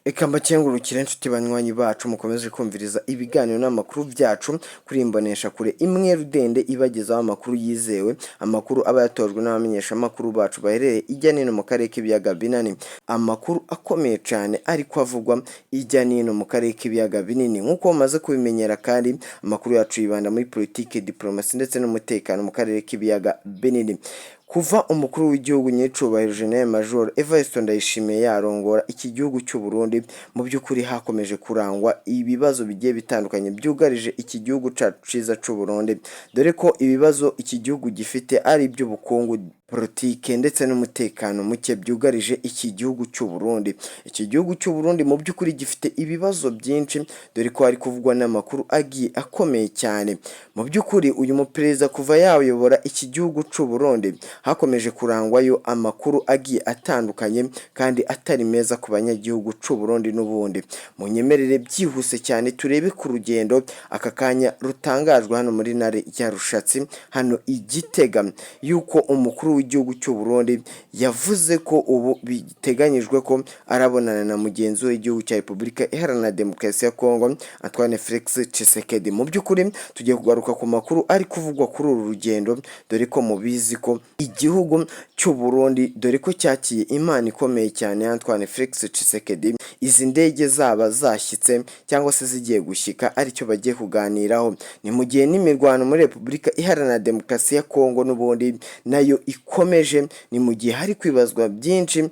Eka mbakengurukire inshuti banywanyi bacu mukomeze kumviriza ibiganiro n'amakuru byacu kuri imbonesha kure imwe rudende ibagezaho amakuru yizewe, amakuru aba yatojwe n'abamenyesha amakuru bacu baherereye ijya nino mu karere k'ibiyaga binini, amakuru akomeye cyane ariko avugwa ijya nino mu karere k'ibiyaga binini. Nk'uko mumaze kubimenyera kandi amakuru yacu yibanda muri politike, diplomasi ndetse n'umutekano mu karere k'ibiyaga binini. Kuva umukuru w'igihugu nyicubahiro General Major Evariste Ndayishimiye yarongora iki gihugu cy'u Burundi, mu by'ukuri hakomeje kurangwa ibibazo bigiye bitandukanye byugarije iki gihugu cyacu ciza cy'u Burundi, dore ko ibibazo iki gihugu gifite ari iby'ubukungu, politike ndetse n'umutekano muke byugarije iki gihugu cy'u Burundi. Iki gihugu cy'u Burundi mu by'ukuri gifite ibibazo byinshi, dore ko hari kuvugwa n'amakuru agiye akomeye cyane. Mu by'ukuri uyu muperezida kuva yayobora iki gihugu cy'u Burundi hakomeje kurangwayo amakuru agiye atandukanye kandi atari meza ku banyagihugu cy'u Burundi n'ubundi. Munyemerere byihuse cyane turebe ku rugendo aka kanya rutangajwe hano muri Ntare ya Rushatsi hano i Gitega, yuko umukuru w'igihugu cy'u Burundi yavuze ko ubu biteganyijwe ko arabonana na mugenzi w'igihugu cya Repubulika Iharanira Demokarasi ya Kongo Antoine Felix Tshisekedi. Mu by'ukuri tugiye kugaruka ku makuru ari kuvugwa kuri uru rugendo, dore ko mubizi ko igihugu cy'u Burundi dore ko cyakiye imana ikomeye cyane Antoine Felix Tshisekedi, izi ndege zaba zashyitse cyangwa se zigiye gushyika aricyo bagiye kuganiraho. Ni mu gihe n'imirwano muri Repubulika Iharanira Demokarasi ya Kongo n'ubundi nayo ikomeje, ni mu gihe hari kwibazwa byinshi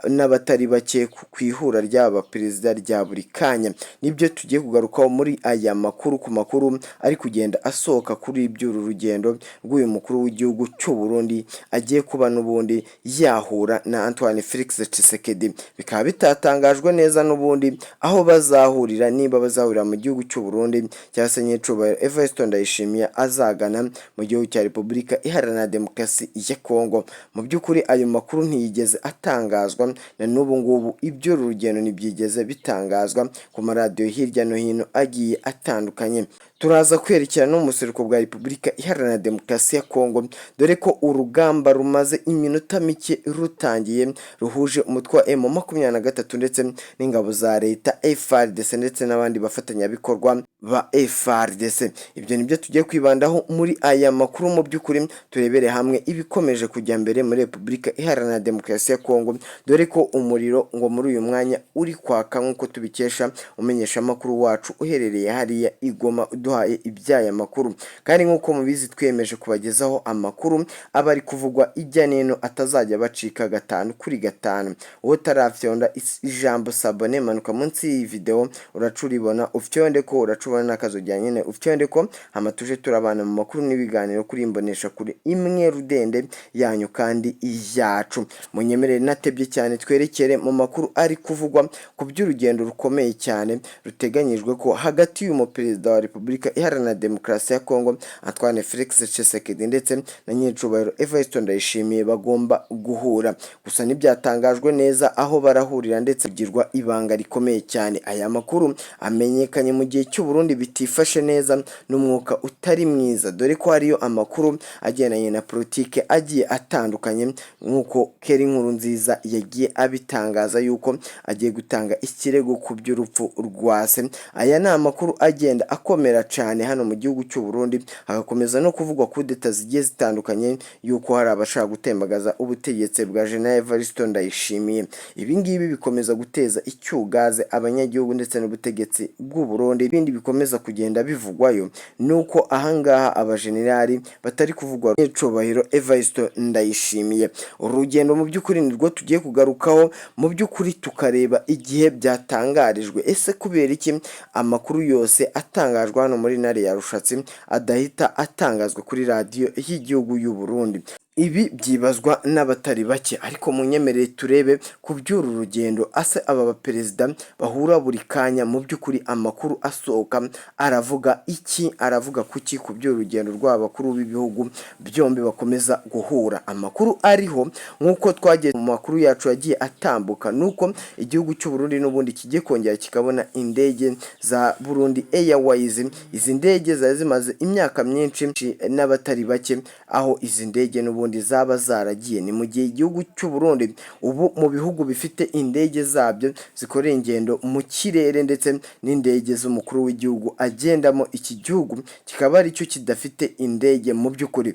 n'abatari bake ku ihura ry'aba perezida rya buri kanya. Nibyo tugiye kugarukaho muri aya makuru, ku makuru ari kugenda asohoka kuri iby'uru rugendo rw'uyu mukuru w'igihugu cy'u Burundi agiye kuba n'ubundi yahura na Antoine Felix Tshisekedi. Bikaba bitatangajwe neza n'ubundi aho bazahurira, niba bazahurira mu gihugu cy'u Burundi cyangwa se nyicubahiro Evariste Ndayishimiye azagana mu gihugu cya Repubulika Iharanira Demokarasi ya Kongo. Mu by'ukuri ayo makuru ntiyigeze atangazwa na n'ubu ngubu, ibyo rugendo ntibyigeze bitangazwa ku maradiyo hirya no hino agiye atandukanye. Turaza kwerekera no mu buseruko bwa Repubulika Iharanira Demokarasi ya Kongo, dore ko urugamba rumaze iminota mike rutangiye ruhuje umutwe wa M23 ndetse n'ingabo za leta FARDC ndetse n'abandi bafatanyabikorwa ba FARDC. Ibyo nibyo tugiye kwibandaho muri aya makuru. Mu by'ukuri turebere hamwe ibikomeje kujya mbere muri Repubulika Iharanira Demokarasi ya Kongo, dore ko umuriro ngo muri uyu mwanya uri kwaka nk'uko tubikesha umenyesha amakuru wacu uherereye hariya i Goma duhaye ibyaya makuru. Kandi nk'uko mubizi twiyemeje kubagezaho amakuru aba ari kuvugwa ijya nino atazajya bacika 5 kuri 5. Uwo tarafyonda ijambo sabone manuka munsi y'iyi video uracuribona, ufyonde ko uracubona n'akazo nyine ufyonde ko amatuje turabana mu makuru n'ibiganiro kuri imbonesha kuri imwe rudende yanyu kandi iyacu. Munyemerere natebye cyane twerekere mu makuru ari kuvugwa ku by'urugendo rukomeye cyane ruteganyijwe ko hagati y'umuperezida wa Repubulika Iharanira Demokarasi ya Kongo Antoine Felix Tshisekedi ndetse na nyicubahiro Evariste Ndayishimiye bagomba guhura. Gusa ntibyatangajwe neza aho barahurira ndetse bigirwa ibanga rikomeye cyane. Aya makuru amenyekanye mu gihe cy'u Burundi bitifashe neza n'umwuka utari mwiza, dore ko hariyo amakuru agendanye na politike agiye atandukanye, nk'uko Keri Nkurunziza yagiye abitangaza yuko agiye gutanga ikirego ku by'urupfu rwa se. Aya ni amakuru agenda akomera cyane hano mu gihugu cy'u Burundi, hagakomeza no kuvugwa kudeta zigiye zitandukanye yuko hari abashaka gutembagaza ubutegetsi bwa General Evariste Ndayishimiye. Ibi ngibi bikomeza guteza icyugaze abanyagihugu ndetse n'ubutegetsi bw'u Burundi. Ibindi bikomeza kugenda bivugwayo nuko ahangaha abajenerali batari kuvugwa n'icubahiro Evariste Ndayishimiye. Urugendo mu by'ukuri nirwo tugiye kugarukaho, mu by'ukuri tukareba igihe byatangarijwe. Ese kubera iki amakuru yose atangajwe hano muri Ntare ya Rushatsi adahita atangazwa kuri radiyo y'igihugu y'u Burundi? Ibi byibazwa n'abatari bake, ariko munyemerere turebe ku by'uru rugendo. Ase aba baperezida bahura buri kanya, mu by'ukuri amakuru asohoka aravuga iki, aravuga kuki ku by'uru rugendo rw'abakuru b'ibihugu byombi bakomeza guhura. Amakuru ariho nk'uko twagiye mu makuru yacu yagiye atambuka, nuko igihugu cy'u Burundi n'ubundi kigiye kongera kikabona indege za Burundi Airways. Izi ndege zari zimaze imyaka myinshi n'abatari bake, aho izi ndege n'ubundi n'ubundi zaba zaragiye. Ni mu gihe igihugu cy'u Burundi ubu mu bihugu bifite indege zabyo zikorera ingendo mu kirere ndetse n'indege z'umukuru w'igihugu agendamo, iki gihugu kikaba ari cyo kidafite indege mu by'ukuri.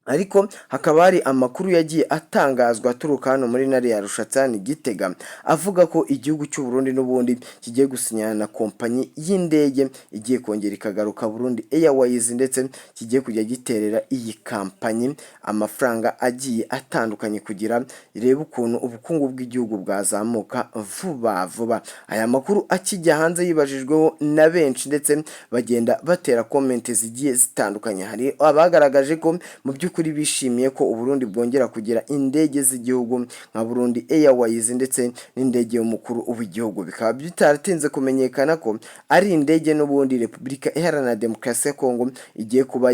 Ariko hakaba hari amakuru yagiye atangazwa aturuka hano muri ntare ya Rushatani Gitega avuga ko igihugu cy'u Burundi n'ubundi kigiye gusinyana na kompanyi y'indege igiye kongera ikagaruka Burundi Airways, ndetse kigiye kujya giterera iyi kampanyi amafaranga agiye atandukanye kugira irebe ukuntu ubukungu bw'igihugu bwazamuka vuba vuba. Aya makuru akijya hanze yibajijweho na benshi ndetse bagenda batera comment zigiye zitandukanye. Hari abagaragaje ko mu by'ukuri bishimiye ko Uburundi bwongera kugira indege z'igihugu nka Burundi Airways ndetse n'indege y'umukuru w'igihugu. Bikaba bitaratinze kumenyekana ko ari indege n'ubundi Repubulika Iharanira Demokarasi ya Kongo igiye kuba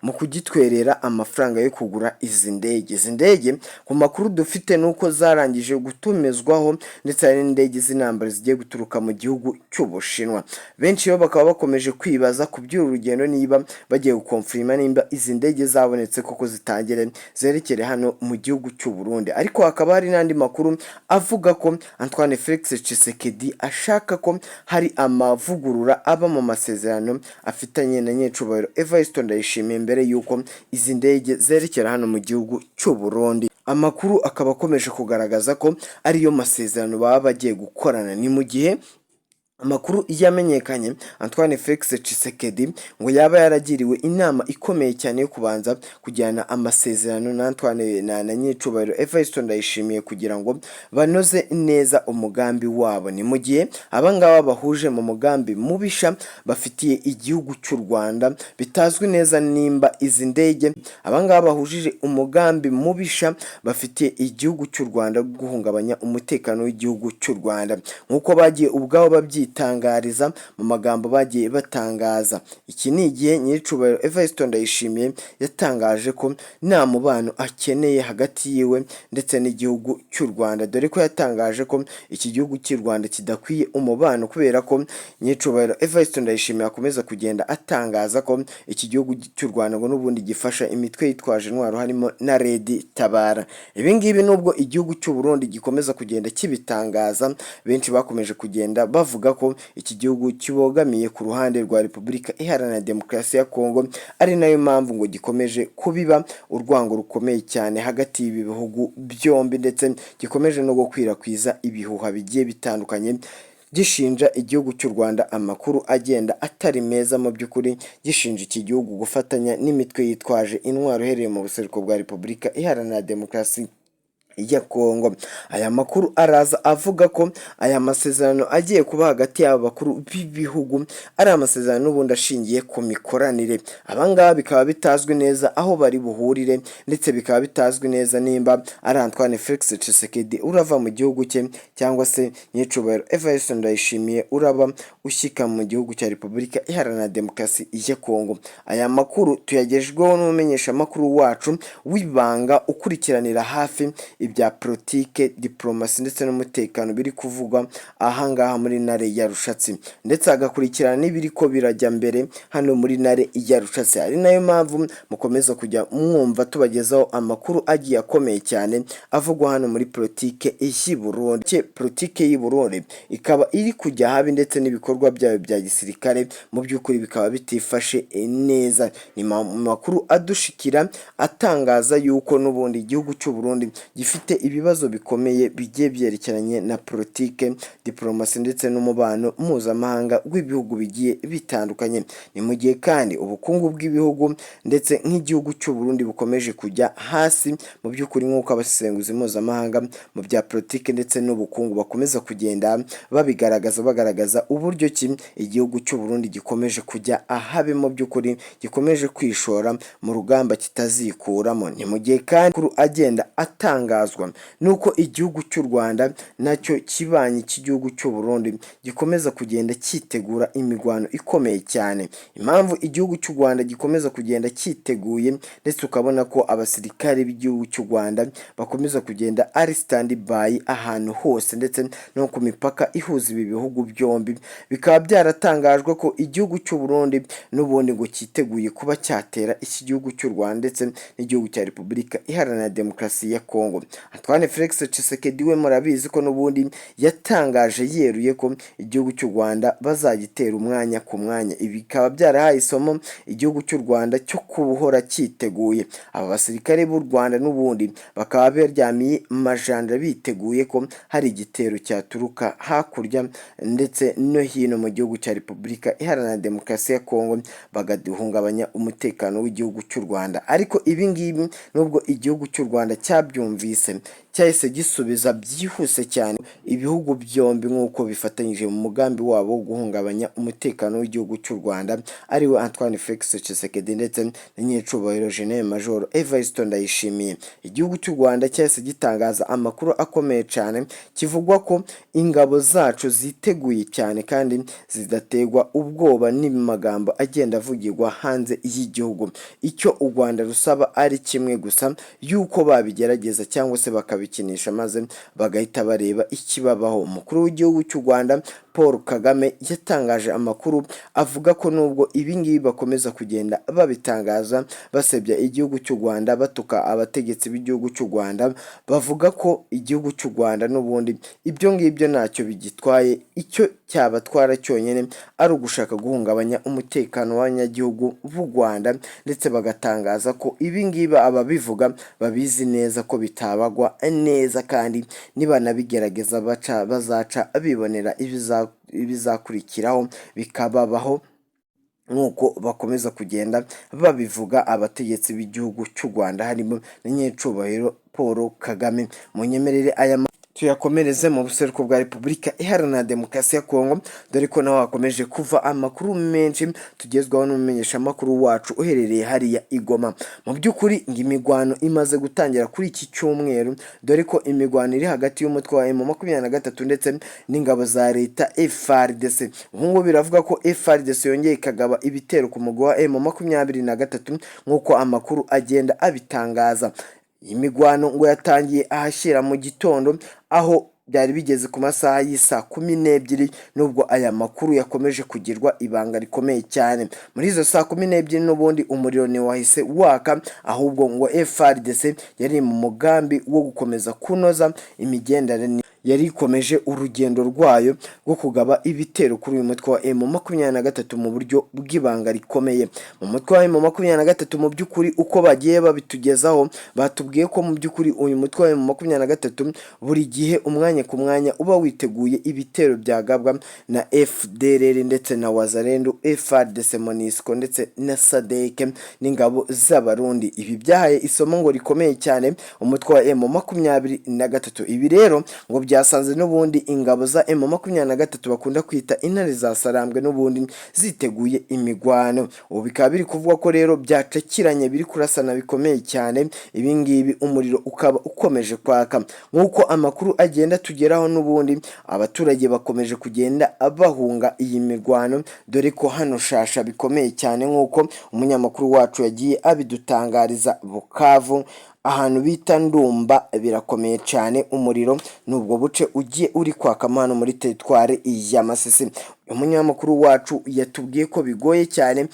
mu kugitwerera amafaranga yo kugura izi ndege. Izi ndege ku makuru dufite nuko zarangije gutumizwaho ndetse hari n'indege z'intambara zigiye guturuka mu gihugu cy'Ubushinwa. Benshi bo bakaba bakomeje kwibaza ku by'uru rugendo niba bagiye gukonfirima nimba izi ndege zabonetse koko zitangire zerekere hano mu gihugu cy'u Burundi. Ariko hakaba hari n'andi makuru avuga ko Antoine Felix Tshisekedi ashaka ko hari amavugurura aba mu masezerano afitanye na Nyecubahiro Evariste Ndayishimiye mbere yuko izi ndege zerekera hano mu gihugu cy'u Burundi. Amakuru akaba akomeje kugaragaza ko ariyo masezerano baba bagiye gukorana. Ni mu gihe amakuru yamenyekanye Antoine Felix Tshisekedi ngo yaba yaragiriwe inama ikomeye cyane yo kubanza kujyana amasezerano na Antoine na Nyecubahiro Evariste Ndayishimiye kugira ngo banoze neza umugambi wabo. Ni mu gihe abangaba bahuje mu mugambi mubisha bafitiye igihugu cy'u Rwanda, bitazwi neza nimba izi ndege abangaba bahujije umugambi mubisha bafitiye igihugu cy'u Rwanda guhungabanya umutekano w'igihugu cy'u Rwanda, nkuko bagiye ubwabo babyitangariza mu magambo bagiye batangaza. Iki ni igihe Nyecubahiro Evariste Ndayishimiye yatangaje ko nta mubano akeneye hagati yiwe ndetse n'igihugu cy'u Rwanda, dore ko yatangaje ko iki gihugu cy'u Rwanda kidakwiye umubano, kubera ko Nyecubahiro Evariste Ndayishimiye akomeza kugenda atangaza ko iki gihugu cy'u Rwanda ngo n'ubundi gifasha imitwe yitwaje intwaro harimo na Red Tabara. Ibi ngibi nubwo igihugu cy'u Burundi gikomeza kugenda kibitangaza, benshi bakomeje kugenda bavuga ko iki gihugu kibogamiye ku ruhande rwa Repubulika Iharanira Demokarasi ya Kongo, ari nayo mpamvu ngo gikomeje kubiba urwango rukomeye cyane hagati y'ibi bihugu byombi, ndetse gikomeje no gukwirakwiza ibihuha bigiye bitandukanye gishinja igihugu cy'u Rwanda amakuru agenda atari meza mu by'ukuri, gishinja iki gihugu gufatanya n'imitwe yitwaje intwaro iherereye mu buseruko bwa Repubulika Iharanira Demokarasi ya Kongo. Aya makuru araza avuga ko aya masezerano agiye kuba hagati y'aba bakuru b'ibihugu ari amasezerano n'ubundi ashingiye ku mikoranire. Abangaba bikaba bitazwi neza aho bari buhurire, ndetse bikaba bitazwi neza nimba ari Antoine Felix Tshisekedi urava mu gihugu cye cyangwa se Nyecubahiro Evariste Ndayishimiye uraba ushyika mu gihugu cya Repubulika Iharanira Demokarasi ya Kongo. Aya makuru tuyagejweho n'umumenyesha makuru wacu wibanga ukurikiranira hafi ibya politike, diplomasi ndetse n'umutekano biri kuvugwa ahangaha muri ntare ya Rushatsi, ndetse agakurikirana n'ibiri ko birajya mbere hano muri ntare ya Rushatsi. Ari nayo mpamvu mukomeza kujya mwumva tubagezaho amakuru agiye akomeye cyane avugwa hano muri politike y'i Burundi. Politike y'i Burundi ikaba iri kujya habi, ndetse n'ibikorwa byayo bya gisirikare mu by'ukuri bikaba bitifashe neza. Ni makuru adushikira atangaza yuko n'ubundi igihugu cy'u Burundi gifite ibibazo bikomeye bigiye byerekeranye na politike, diplomasi ndetse n'umubano mpuzamahanga w'ibihugu bigiye bitandukanye. Ni mu gihe kandi ubukungu bw'ibihugu ndetse nk'igihugu cy'u Burundi bukomeje kujya hasi mu by'ukuri, nk'uko abasesenguzi mpuzamahanga mu bya politike ndetse n'ubukungu bakomeza kugenda bagaragaza uburyo ki igihugu cy'u Burundi gikomeje kujya ahabi, mu by'ukuri gikomeje kwishora mu rugamba kitazikuramo. Ni mu gihe kandi agenda atanga gutangazwa nuko igihugu cy'u Rwanda nacyo kibanye cy'igihugu cy'u Burundi gikomeza kugenda cyitegura imirwano ikomeye cyane. Impamvu igihugu cy'u Rwanda gikomeza kugenda cyiteguye ndetse ukabona ko abasirikare b'igihugu cy'u Rwanda bakomeza kugenda ari standby ahantu hose ndetse no ku mipaka ihuza ibi bihugu byombi, bikaba byaratangajwe ko igihugu cy'u Burundi n'ubundi ngo cyiteguye kuba cyatera iki gihugu cy'u Rwanda ndetse n'igihugu cya Repubulika Iharanira Demokarasi ya Kongo. Antoine Felix Tshisekedi we murabizi ko n'ubundi yatangaje yeruye ko igihugu cy'u Rwanda bazagitera umwanya ku mwanya. Ibi bikaba byarahaye isomo igihugu cy'u Rwanda cyo kubuhora cyiteguye. Aba basirikare b'u Rwanda n'ubundi bakaba baryamiye majanja biteguye ko hari igitero cyaturuka hakurya ndetse no hino mu gihugu cya Repubulika Iharanira Demokarasi ya Kongo bagaduhungabanya umutekano w'igihugu cy'u Rwanda. Ariko ibi ngibi nubwo igihugu cy'u Rwanda cyabyumvise cyahise gisubiza byihuse cyane ibihugu byombi nk'uko bifatanyije mu mugambi wabo wo guhungabanya umutekano w'igihugu cy'u Rwanda, ariwe Antoine Felix Tshisekedi ndetse na Nyiricubahiro General Major Evariste Ndayishimiye. Igihugu cy'u Rwanda cyahise gitangaza amakuru akomeye cyane kivugwa ko ingabo zacu ziteguye cyane kandi zidategwa ubwoba n'amagambo agenda avugirwa hanze y'igihugu. Icyo u Rwanda rusaba ari kimwe gusa, yuko babigerageza cyangwa se bakabikinisha maze bagahita bareba ikibabaho. Umukuru w'igihugu cy'u Rwanda Paul Kagame yatangaje amakuru avuga ko nubwo ibi ngibi bakomeza kugenda babitangaza basebya igihugu cy'u Rwanda, batuka abategetsi b'igihugu cy'u Rwanda, bavuga ko igihugu cy'u Rwanda n'ubundi ibyo ngibyo ntacyo bigitwaye, icyo cyabatwara cyonyine ari ugushaka guhungabanya umutekano w'abanyagihugu b'u Rwanda, ndetse bagatangaza ko ibi ngibi ababivuga babizi neza ko bitabagwa neza kandi nibanabigerageza bazaca bibonera ibizakurikiraho bikababaho nk'uko bakomeza kugenda babivuga abategetsi b'igihugu cy'u Rwanda harimo na Nyiricubahiro Paul Kagame. Munyemerere aya tuyakomereze mu buseruko bwa Repubulika Iharanira Demokarasi ya Kongo, dore ko naho hakomeje kuva amakuru menshi tugezwaho n'umumenyeshamakuru wacu uherereye hariya i Goma. Mu by'ukuri ngo imigwano imaze gutangira kuri iki cyumweru, dore ko imigwano iri hagati y'umutwe wa M23 ndetse n'ingabo za leta FARDC. Ubu ngubu biravuga ko FARDC yongeye ikagaba ibitero ku mugwa wa M23 nk'uko amakuru agenda abitangaza. Iyi migwano ngo yatangiye ahashyira mu gitondo, aho byari bigeze ku masaha y'isa 12, nubwo aya makuru yakomeje kugirwa ibanga rikomeye cyane. Muri izo saa 12 n'ubundi umuriro ni wahise waka, ahubwo ngo FARDC yari mu mugambi wo gukomeza kunoza imigenderanire, yari ikomeje urugendo rwayo rwo kugaba ibitero kuri uyu mutwe wa M23 mu buryo bw'ibanga rikomeye. Mu mutwe wa M23 mu by'ukuri uko bagiye babitugezaho, batubwiye ko mu by'ukuri uyu mutwe wa M23 buri gihe umwanya ku mwanya uba witeguye ibitero byagabwa na FDLR ndetse na Wazalendo, FARDC, MONUSCO ndetse na SADC n'ingabo z'abarundi. Ibi byahaye isomo ngo rikomeye cyane umutwe wa M23. Ibi rero ngo byasanze n'ubundi ingabo za M23 bakunda kwita intare za Sarambwe n'ubundi ziteguye imigwano. Ubu bikaba biri kuvuga ko rero byacakiranye, biri kurasana bikomeye cyane. Ibi ngibi umuriro ukaba ukomeje kwaka nk'uko amakuru agenda tugeraho, n'ubundi abaturage bakomeje kugenda bahunga iyi mirwano, dore ko hano shasha bikomeye cyane nk'uko umunyamakuru wacu yagiye abidutangariza. Bukavu ahantu bita Ndumba birakomeye cyane, umuriro nubwo buce ugiye uri kwaka hano muri teritware ya Masisi. Umunyamakuru wacu yatubwiye ko bigoye cyane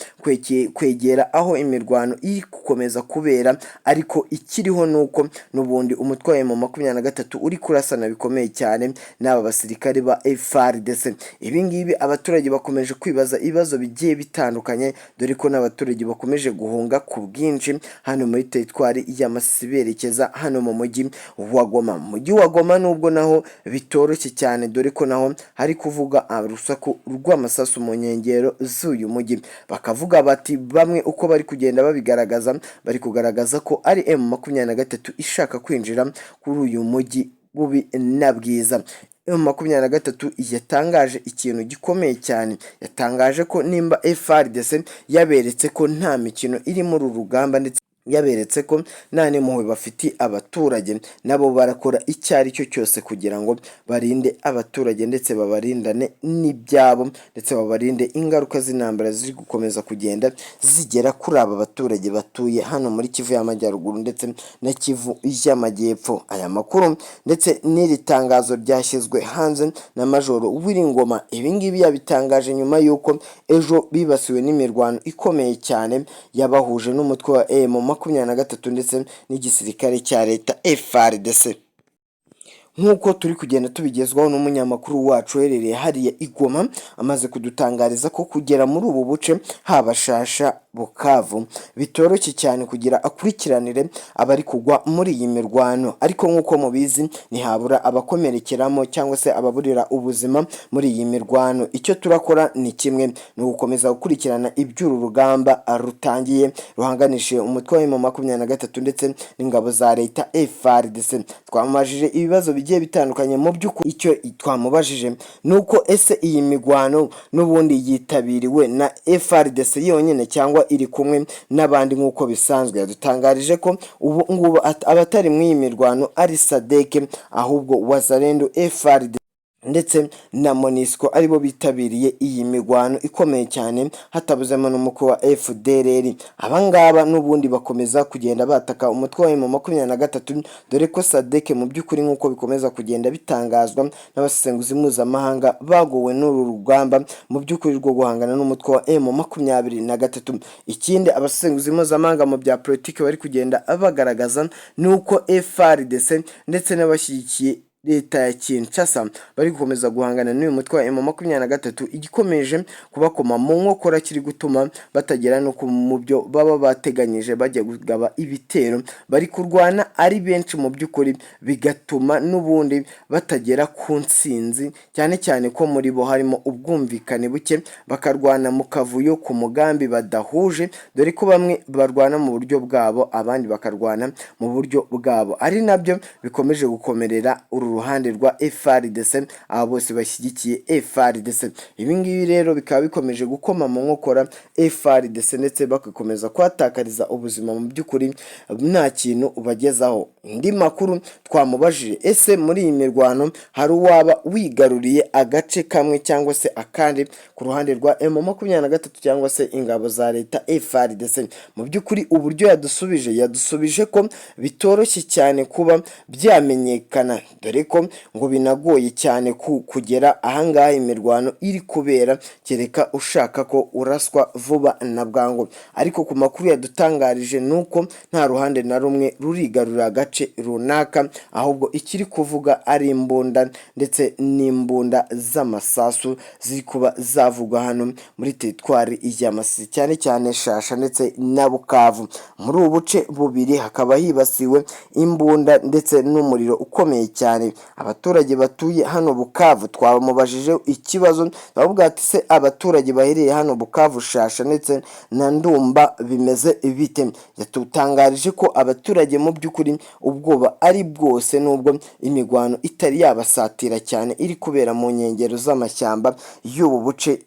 kwegera aho imirwano iri gukomeza kubera, ariko ikiriho nuko n'ubundi umutwe wa M23 uri kurasana bikomeye cyane n'aba basirikare ba FARDC. Ibi ngibi abaturage bakomeje kwibaza ibibazo bigiye bitandukanye, dore ko n'abaturage bakomeje guhunga ku bwinshi hano muri teritwari ya Masisi berekeza hano mu mujyi wa Goma. Mu mujyi wa Goma nubwo naho bitoroshye cyane, dore ko naho hari kuvuga urusaku rw'amasasu mu nkengero z'uyu mujyi. Bakavuga bati bamwe uko bari kugenda babigaragaza, bari kugaragaza ko ari M23 ishaka kwinjira kuri uyu mujyi bubi na bwiza. M23 yatangaje ikintu gikomeye cyane, yatangaje ko nimba FARDC yaberetse ko nta mikino iri muri uru rugamba ndetse yaberetse ko nta n'impuhwe bafitiye abaturage, nabo barakora icyo ari cyo cyose kugira ngo barinde abaturage ndetse babarindane n'ibyabo ndetse babarinde ingaruka z'intambara ziri gukomeza kugenda zigera kuri aba baturage batuye hano muri Kivu y'Amajyaruguru ndetse na Kivu y'Amajyepfo. Aya makuru ndetse n'iri tangazo ryashyizwe hanze na Majoro Wiringoma, ibi ngibi yabitangaje nyuma y'uko ejo bibasiwe n'imirwano ikomeye cyane yabahuje n'umutwe wa M23 ndetse n'igisirikare cya leta FARDC. Nk'uko turi kugenda tubigezwaho n'umunyamakuru wacu uherereye hariya i Goma, amaze kudutangariza ko kugera muri ubu buce haba Shasha, Bukavu bitoroshye cyane kugira akurikiranire abari kugwa muri iyi mirwano, ariko nk'uko mubizi ntihabura abakomerekeramo cyangwa se ababurira ubuzima muri iyi mirwano. Icyo turakora ni kimwe, ni ugukomeza gukurikirana iby'uru rugamba rutangiye ruhanganishije umutwe wa M23 ndetse n'ingabo za leta FARDC. Twamubajije ibibazo bigiye bitandukanye, mu by'ukuri icyo twamubajije nuko ese iyi migwano n'ubundi yitabiriwe na FARDC yonyine cyangwa iri kumwe n'abandi nk'uko bisanzwe. Yadutangarije ko ubu ngubu abatari mu iyi mirwano ari SADC, ahubwo Wazalendo, FARDC ndetse na MONUSCO aribo bitabiriye iyi migwano ikomeye cyane, hatabuzemo n'umukwe wa FDLR. Abangaba n'ubundi bakomeza kugenda bataka umutwe wa M23, dore ko SADC mu by'ukuri nk'uko bikomeza kugenda bitangazwa n'abasesenguzi mpuzamahanga bagowe n'uru rugamba mu by'ukuri rwo guhangana n'umutwe wa M23. Ikindi abasesenguzi mpuzamahanga mu bya politiki bari kugenda bagaragaza nuko FARDC ndetse n'abashyigikiye leta ya Kinshasa bari gukomeza guhangana n'uyu mutwe wa M23, igikomeje kubakoma mu nkokora kiri gutuma batagera no mu byo baba bateganyije bajya kugaba ibitero. Bari kurwana ari benshi mu by'ukuri, bigatuma n'ubundi batagera ku ntsinzi, cyane cyane ko muri bo harimo ubwumvikane buke, bakarwana mu kavuyo ku mugambi badahuje, dore ko bamwe barwana mu buryo bwabo abandi bakarwana mu buryo bwabo, ari nabyo bikomeje gukomerera ruhande rwa FARDC, aba bose bashyigikiye FARDC. Ibi ngibi rero bikaba bikomeje gukoma mu nkokora FARDC ndetse bagakomeza kwatakariza ubuzima mu by'ukuri nta kintu ubagezaho. Indi makuru twamubajije, ese muri iyi mirwano hari uwaba wigaruriye agace kamwe cyangwa se akandi ku ruhande rwa M23 cyangwa se ingabo za leta FARDC? Mu by'ukuri uburyo yadusubije ko bitoroshye cyane kuba byamenyekana, dore ko ngo binagoye cyane kugera ahangaha imirwano iri kubera, kereka ushaka ko uraswa vuba na bwangu. Ariko ku makuru yadutangarije nuko nta ruhande na rumwe rurigarurira agace runaka, ahubwo ikiri kuvuga ari imbunda ndetse n'imbunda z'amasasu ziri kuba zavugwa hano muri teritwari ya Masisi, cyane cyane Shasha ndetse na Bukavu. Muri ubu buce bubiri hakaba hibasiwe imbunda ndetse n'umuriro ukomeye cyane. Abaturage batuye hano Bukavu twamubajije ikibazo, bavuga ati se abaturage bahereye hano Bukavu, Shasha ndetse na Ndumba bimeze bite? Yatutangarije ko abaturage mu by'ukuri ubwoba ari bwose, nubwo imigwano itari yabasatira cyane iri kubera mu nkengero z'amashyamba y'ubu buce,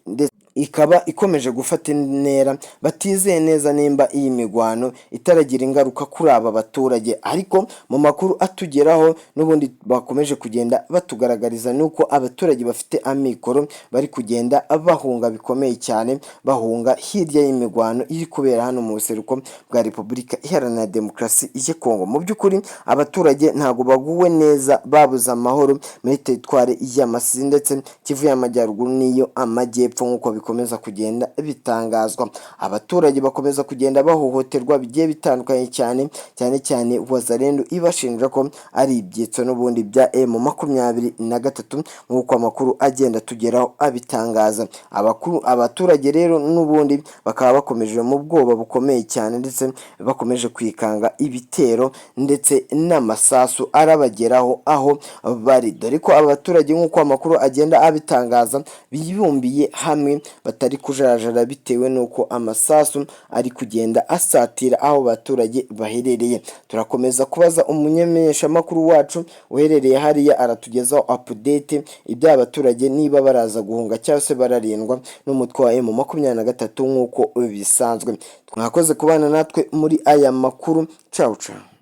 ikaba ikomeje gufata intera, batizeye neza nimba iyi migwano itaragira ingaruka kuri aba baturage. Ariko mu makuru atugeraho n'ubundi bakomeje kugenda batugaragariza nuko abaturage bafite amikoro bari kugenda bahunga bikomeye cyane, bahunga hirya y'imigwano iri kubera hano mu buseruko bwa Repubulika Iharanira Demokarasi ya Kongo. Mu by'ukuri abaturage ntago baguwe neza, babuze amahoro muri teritwari ya Masisi ndetse Kivu y'Amajyaruguru n'iyo Amajyepfo nk'uko bikomeza kugenda bitangazwa. Abaturage bakomeza kugenda bahohoterwa bigiye bitandukanye cyane Wazalendo ibashinja ko ari ibyitso n'ubundi bya M23 nk'uko amakuru agenda tugeraho abitangaza. Abaturage rero n'ubundi bakaba bakomeje mu bwoba bukomeye cyane ndetse bakomeje kwikanga ibitero ndetse n'amasasu arabageraho aho bari, dore ko abaturage nk'uko amakuru agenda abitangaza bibumbiye hamwe batari kujarajara bitewe n'uko amasasu ari kugenda asatira aho abaturage baherereye. Turakomeza kubaza umumenyeshamakuru wacu uherereye hariya aratugezaho update iby'abaturage niba baraza guhunga cyangwa se bararindwa n'umutwe wa M23 nk'uko bisanzwe. Mwakoze kubana natwe muri aya makuru. Ciao ciao.